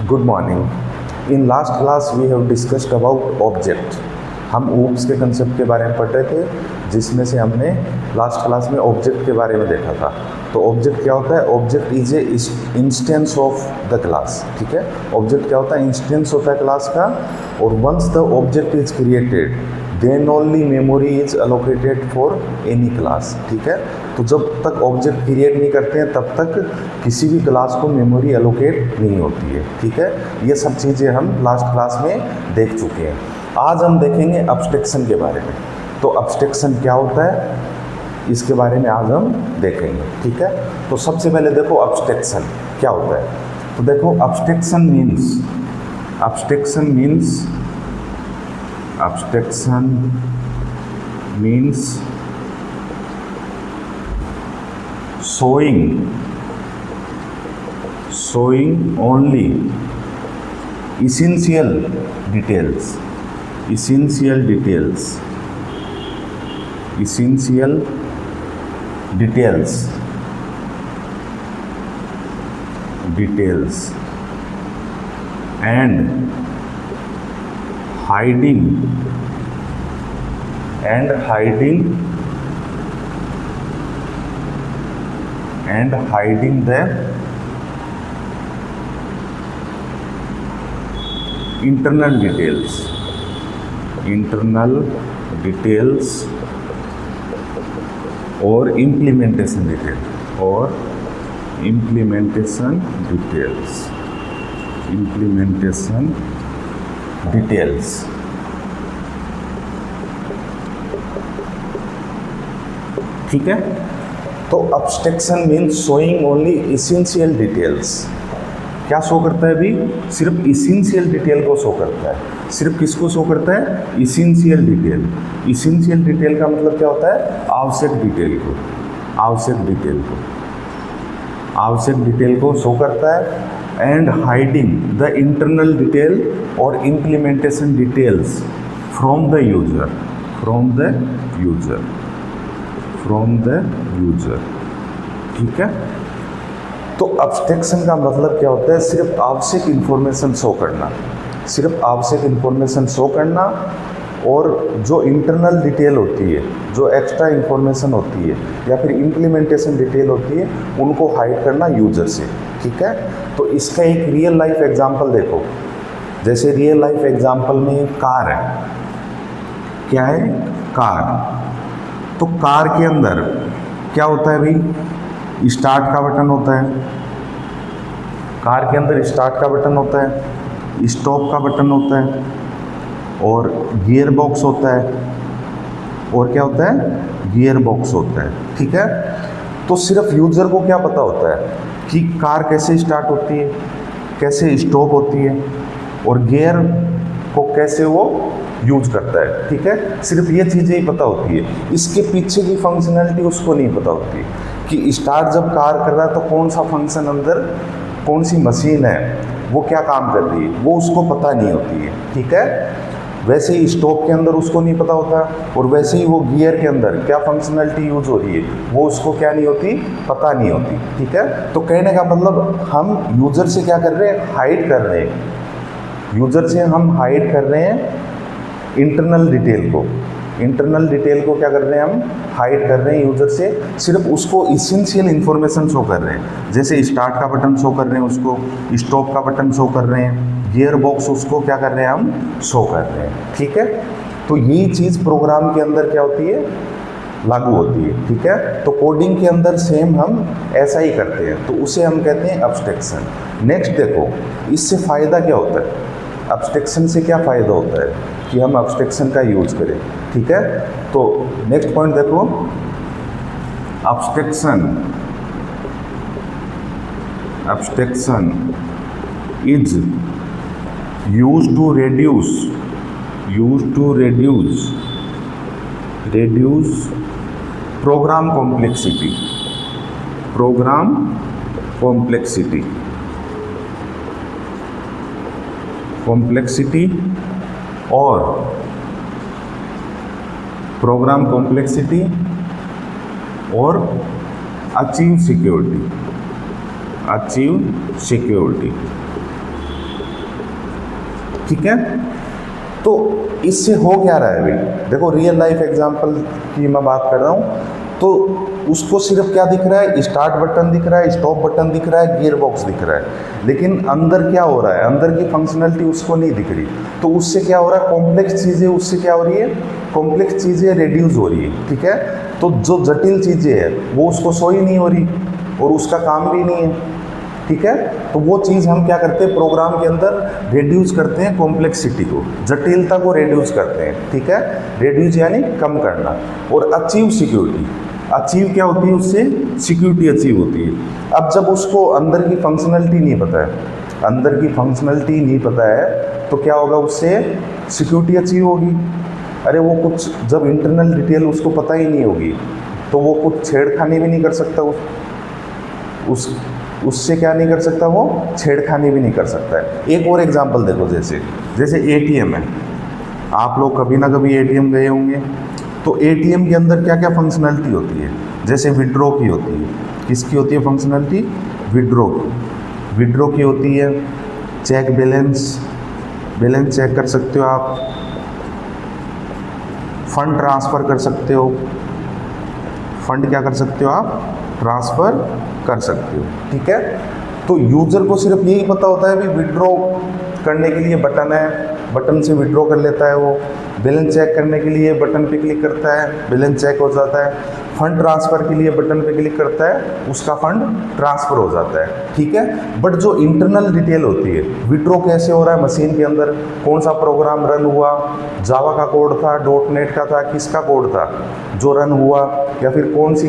Good morning. In last class we have discussed about object. हम OOPS के concept के बारे में पढ़ रहे थे, जिसमें से हमने लास्ट क्लास में ऑब्जेक्ट के बारे में देखा था। तो ऑब्जेक्ट क्या होता है? Object is a instance of the class. ठीक है, ऑब्जेक्ट क्या होता है? इंस्टेंस होता है क्लास का। और once the object is created then only memory is allocated for any class. ठीक है, तो जब तक ऑब्जेक्ट क्रिएट नहीं करते हैं तब तक किसी भी क्लास को मेमोरी अलोकेट नहीं होती है। ठीक है, ये सब चीज़ें हम लास्ट क्लास में देख चुके हैं। आज हम देखेंगे अब्स्ट्रैक्शन के बारे में। तो अब्स्ट्रैक्शन क्या होता है, इसके बारे में आज हम देखेंगे। ठीक है, तो सबसे पहले देखो अब्स्ट्रैक्शन क्या होता है। तो देखो abstraction means showing only essential details and hiding the internal details or implementation details। ठीक है, तो abstraction means showing only essential details. क्या शो करता है? अभी सिर्फ इसेंशियल डिटेल को शो करता है। सिर्फ किसको शो करता है? Essential detail. इसेंशियल डिटेल का मतलब क्या होता है? आवश्यक डिटेल को शो करता है। And hiding the internal detail और implementation details from the user. ठीक है, तो अब्स्ट्रैक्शन का मतलब क्या होता है? सिर्फ आवश्यक इन्फॉर्मेशन शो करना और जो इंटरनल डिटेल होती है, जो एक्स्ट्रा इन्फॉर्मेशन होती है या फिर इम्प्लीमेंटेशन डिटेल होती है, उनको हाइड करना यूजर से। ठीक है, तो इसका एक रियल लाइफ एग्जांपल देखो। जैसे रियल लाइफ एग्जांपल में कार है। क्या है? कार। तो कार के अंदर क्या होता है? भाई स्टार्ट का बटन होता है। कार के अंदर स्टार्ट का बटन होता है, स्टॉप का बटन होता है और गियर बॉक्स होता है। और क्या होता है? गियर बॉक्स होता है। ठीक है, तो सिर्फ यूजर को क्या पता होता है कि कार कैसे स्टार्ट होती है, कैसे स्टॉप होती है और गियर को कैसे वो यूज करता है। ठीक है, सिर्फ ये चीज़ें ही पता होती है। इसके पीछे की फंक्शनैलिटी उसको नहीं पता होती कि स्टार्ट जब कार कर रहा है तो कौन सा फंक्शन अंदर, कौन सी मशीन है, वो क्या काम कर रही है, वो उसको पता नहीं होती है। ठीक है, वैसे ही स्टॉप के अंदर उसको नहीं पता होता और वैसे ही वो गियर के अंदर क्या फंक्शनैलिटी यूज हो रही है वो उसको क्या नहीं होती, पता नहीं होती। ठीक है, तो कहने का मतलब हम यूजर से क्या कर रहे हैं? हाइड कर रहे हैं। यूजर से हम हाइड कर रहे हैं इंटरनल डिटेल को क्या कर रहे हैं? हम हाइड कर रहे हैं यूजर से। सिर्फ उसको इसेंशियल इन्फॉर्मेशन शो कर रहे हैं। जैसे स्टार्ट का बटन शो कर रहे हैं उसको, स्टॉप का बटन शो कर रहे हैं, गियर बॉक्स उसको क्या कर रहे हैं? हम शो कर रहे हैं। ठीक है, तो यही चीज़ प्रोग्राम के अंदर क्या होती है? लागू होती है। ठीक है, तो कोडिंग के अंदर सेम हम ऐसा ही करते हैं, तो उसे हम कहते हैं अब्स्ट्रैक्शन। नेक्स्ट देखो, इससे फ़ायदा क्या होता है? अब्स्ट्रैक्शन से क्या फ़ायदा होता है कि हम अब्स्ट्रैक्शन का यूज करें। ठीक है, तो नेक्स्ट पॉइंट देखो, abstraction is used to reduce program complexity और प्रोग्राम कॉम्प्लेक्सिटी और अचीव सिक्योरिटी। ठीक है। तो इससे हो क्या रहा है भाई, देखो रियल लाइफ एग्जांपल की मैं बात कर रहा हूँ, तो उसको सिर्फ क्या दिख रहा है, स्टार्ट बटन दिख रहा है, स्टॉप बटन दिख रहा है, गियर बॉक्स दिख रहा है, लेकिन अंदर क्या हो रहा है, अंदर की फंक्शनलिटी उसको नहीं दिख रही। तो उससे क्या हो रहा है, कॉम्प्लेक्स चीज़ें उससे क्या हो रही है, कॉम्प्लेक्स चीज़ें रिड्यूस हो रही है, ठीक है। तो जो जटिल चीज़ें हैं वो उसको शो ही नहीं हो रही और उसका काम भी नहीं है, ठीक है। तो वो चीज़ हम क्या करते हैं, प्रोग्राम के अंदर रिड्यूस करते हैं, कॉम्प्लेक्सिटी को, जटिलता को रिड्यूस करते हैं, ठीक है। रिड्यूस यानी कम करना। और अचीव सिक्योरिटी, अचीव क्या होती है, उससे सिक्योरिटी अचीव होती है। अब जब उसको अंदर की फंक्शनलिटी नहीं पता है, अंदर की फंक्शनलिटी नहीं पता है, तो क्या होगा, उससे सिक्योरिटी अचीव होगी। अरे वो कुछ जब इंटरनल डिटेल उसको पता ही नहीं होगी, तो वो कुछ छेड़खानी भी नहीं कर सकता, उससे क्या नहीं कर सकता, वो छेड़खानी भी नहीं कर सकता है। एक और एग्जांपल देखो, जैसे एटीएम है, आप लोग कभी ना कभी एटीएम गए होंगे, तो एटीएम के अंदर क्या क्या फंक्शनलिटी होती है, जैसे विड्रॉ की होती है, किसकी होती है फंक्शनलिटी, विड्रॉ की होती है, चेक बैलेंस चेक कर सकते हो आप, फंड ट्रांसफ़र कर सकते हो, फंड क्या कर सकते हो आप, ट्रांसफ़र कर सकते हो, ठीक है। तो यूज़र को सिर्फ यही पता होता है कि विड्रॉ करने के लिए बटन है, बटन से विड्रॉ कर लेता है वो, बैलेंस चेक करने के लिए बटन पे क्लिक करता है, बैलेंस चेक हो जाता है, फंड ट्रांसफ़र के लिए बटन पे क्लिक करता है, उसका फंड ट्रांसफ़र हो जाता है, ठीक है। बट जो इंटरनल डिटेल होती है, विड्रॉ कैसे हो रहा है मशीन के अंदर, कौन सा प्रोग्राम रन हुआ, जावा का कोड था, .NET का था, किसका कोड था जो रन हुआ, या फिर कौन सी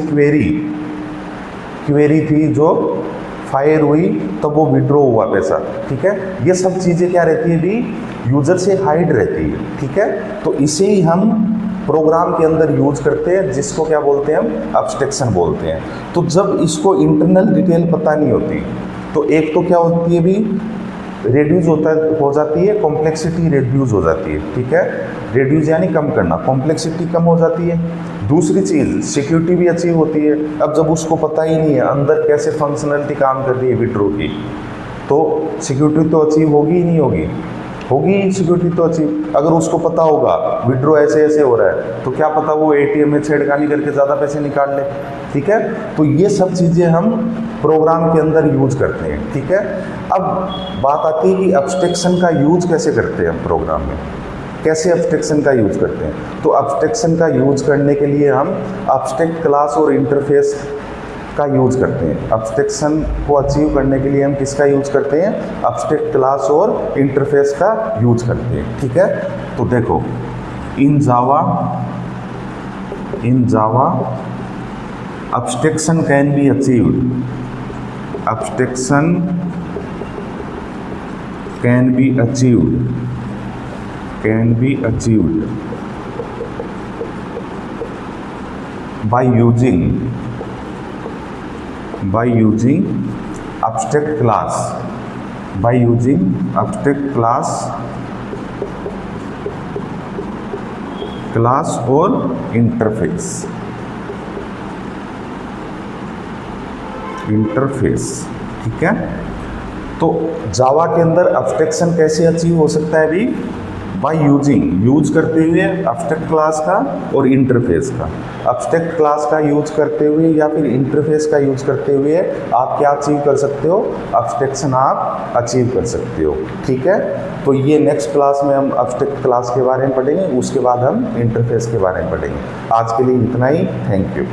क्वेरी थी जो फायर हुई तब वो विड्रॉ हुआ पैसा, ठीक है। ये सब चीज़ें क्या रहती है भी, यूज़र से हाइड रहती है, ठीक है। तो इसे ही हम प्रोग्राम के अंदर यूज करते हैं, जिसको क्या बोलते हैं हम, एब्स्ट्रैक्शन बोलते हैं। तो जब इसको इंटरनल डिटेल पता नहीं होती, तो एक तो क्या होती है भी, रिड्यूस हो जाती है, कॉम्प्लेक्सिटी रिड्यूस हो जाती है, ठीक है। रिड्यूस यानी कम करना, कॉम्प्लेक्सिटी कम हो जाती है। दूसरी चीज़, सिक्योरिटी भी अचीव होती है। अब जब उसको पता ही नहीं है अंदर कैसे फंक्शनलिटी काम कर रही है विड्रॉ की, तो सिक्योरिटी तो अचीव होगी ही नहीं होगी, होगी सिक्योरिटी तो अचीव। अगर उसको पता होगा विड्रॉ ऐसे ऐसे हो रहा है, तो क्या पता वो एटीएम में छेड़खानी करके ज़्यादा पैसे निकाल ले, ठीक है। तो ये सब चीज़ें हम प्रोग्राम के अंदर यूज करते हैं, ठीक है। अब बात आती है कि एब्स्ट्रैक्शन का यूज कैसे करते हैं हम प्रोग्राम में, कैसे एब्स्ट्रैक्शन का यूज करते हैं। तो एब्स्ट्रैक्शन का यूज करने के लिए हम एब्स्ट्रैक्ट क्लास और इंटरफेस का यूज करते हैं। एब्स्ट्रैक्शन को अचीव करने के लिए हम किसका यूज करते हैं, एब्स्ट्रैक्ट क्लास और इंटरफेस का यूज करते हैं, ठीक है। तो देखो, in Java abstraction can be achieved, abstraction can be achieved by using abstract class, और इंटरफेस, ठीक है। तो जावा के अंदर एब्स्ट्रैक्शन कैसे अचीव हो सकता है भी, बाय यूज करते हुए एब्स्ट्रैक्ट क्लास का और इंटरफेस का। एब्स्ट्रैक्ट क्लास का यूज करते हुए या फिर इंटरफेस का यूज करते हुए आप क्या अचीव कर सकते हो, एब्स्ट्रैक्शन आप अचीव कर सकते हो, ठीक है। तो ये नेक्स्ट क्लास में हम एब्स्ट्रैक्ट क्लास के बारे में पढ़ेंगे, उसके बाद हम इंटरफेस के बारे में पढ़ेंगे। आज के लिए इतना ही, थैंक यू।